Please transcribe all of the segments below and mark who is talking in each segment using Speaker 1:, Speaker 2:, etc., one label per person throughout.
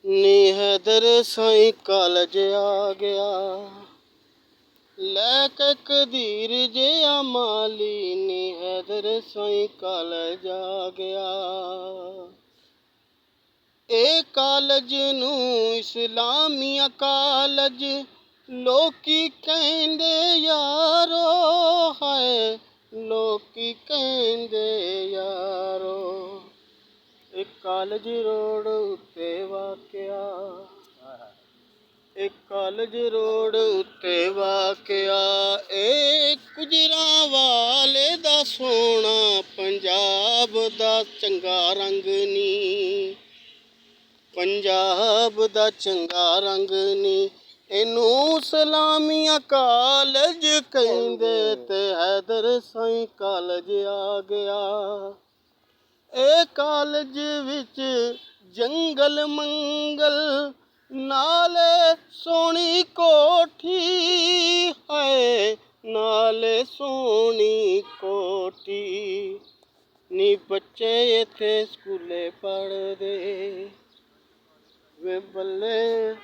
Speaker 1: ਨੀ ਹੈਦਰ ਸਾਈਂ ਕਾਲਜ ਆ ਗਿਆ, ਲੈ ਕੇ ਕਦੀਰ ਜਿਹਾ ਮਾਲੀ। ਨੀ ਹੈਦਰ ਸਾਈਂ ਕਾਲਜ ਆ ਗਿਆ। ਇਹ ਕਾਲਜ ਨੂੰ ਇਸਲਾਮੀਆ ਕਾਲਜ ਲੋਕੀ ਕਹਿੰਦੇ ਯਾਰੋ, ਹਾਏ ਲੋਕੀ ਕਹਿੰਦੇ ਯਾਰੋ। ਇਹ ਕਾਲਜ ਰੋਡ ਉੱਤੇ ਵਾਕਿਆ, ਇਹ ਕਾਲਜ ਰੋਡ ਉੱਤੇ ਵਾਕਿਆ। ਇਹ ਗੁਜਰਾਂਵਾਲੇ ਦਾ ਸੋਹਣਾ, ਪੰਜਾਬ ਦਾ ਚੰਗਾ ਰੰਗ ਨੀ, ਪੰਜਾਬ ਦਾ ਚੰਗਾ ਰੰਗ ਨੀ। ਇਹਨੂੰ ਇਸਲਾਮੀਆ ਕਾਲਜ ਕਹਿੰਦੇ ਤੇ ਹੈਦਰ ਸਾਈਂ ਕਾਲਜ ਆ ਗਿਆ। ਇਹ ਕਾਲਜ ਵਿੱਚ ਜੰਗਲ ਮੰਗਲ ਨਾਲੇ ਸੋਹਣੀ ਕੋਠੀ, ਹਾਏ ਨਾਲੇ ਸੋਹਣੀ ਕੋਠੀ। ਨੀ ਬੱਚੇ ਇੱਥੇ ਸਕੂਲੇ ਪੜ੍ਹਦੇ ਵੇ ਬੱਲੇ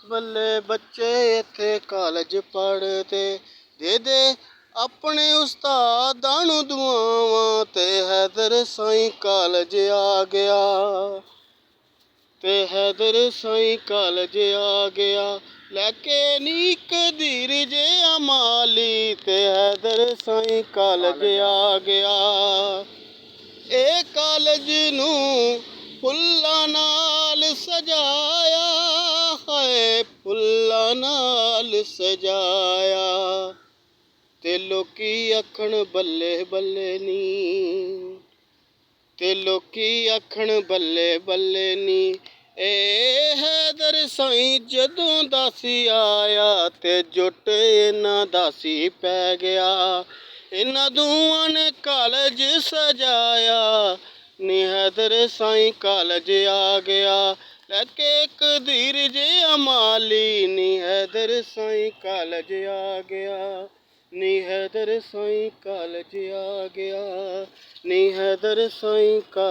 Speaker 1: ਬੱਲੇ, ਬੱਚੇ ਇੱਥੇ ਕਾਲਜ ਪੜ੍ਹਦੇ। ਦੇ ਦੇ ਆਪਣੇ ਉਸਤਾਦਾਂ ਨੂੰ ਦੁਆਵਾਂ, ਤੇ ਹੈਦਰ ਸਾਈਂ ਕਾਲਜ ਆ ਗਿਆ, ਤੇ ਹੈਦਰ ਸਾਈਂ ਕਾਲਜ ਆ ਗਿਆ। ਲੈ ਕੇ ਨੀ ਕਦੀਰ ਜਿਹਾ ਮਾਲੀ, ਤੇ ਹੈਦਰ ਸਾਈਂ ਕਾਲਜ ਆ ਗਿਆ। ਇਹ ਕਾਲਜ ਨੂੰ ਫੁੱਲਾਂ ਨਾਲ ਸਜਾਇਆ, ਹਾਏ ਫੁੱਲਾਂ ਨਾਲ ਸਜਾਇਆ। ਤੇ ਲੋਕੀ ਆਖਣ ਬੱਲੇ ਬੱਲੇ ਨੀ, ਤੇ ਲੋਕੀ ਆਖਣ ਬੱਲੇ ਬੱਲੇ ਨੀ। ਇਹ ਹੈਦਰ ਸਾਈਂ ਜਦੋਂ ਦਾ ਸੀ ਆਇਆ, ਤੇ ਜੁੱਟ ਇਹਨਾਂ ਦਾ ਸੀ ਪੈ ਗਿਆ। ਇਹਨਾਂ ਦੋਵਾਂ ਨੇ ਕਾਲਜ ਸਜਾਇਆ, ਨੀ ਹੈਦਰ ਸਾਈਂ ਕਾਲਜ ਆ ਗਿਆ। ਲੈ ਕੇ ਕਦੀਰ ਜਿਹਾ ਮਾਲੀ, ਨੀ ਹੈਦਰ ਸਾਈਂ ਕਾਲਜ ਆ ਗਿਆ, ਨੀ ਹੈਦਰ ਸਾਈਂ ਕਾਲਜ ਆ ਗਿਆ, ਨੀ ਹੈਦਰ ਸਾਈਂ ਕਾਲਜ।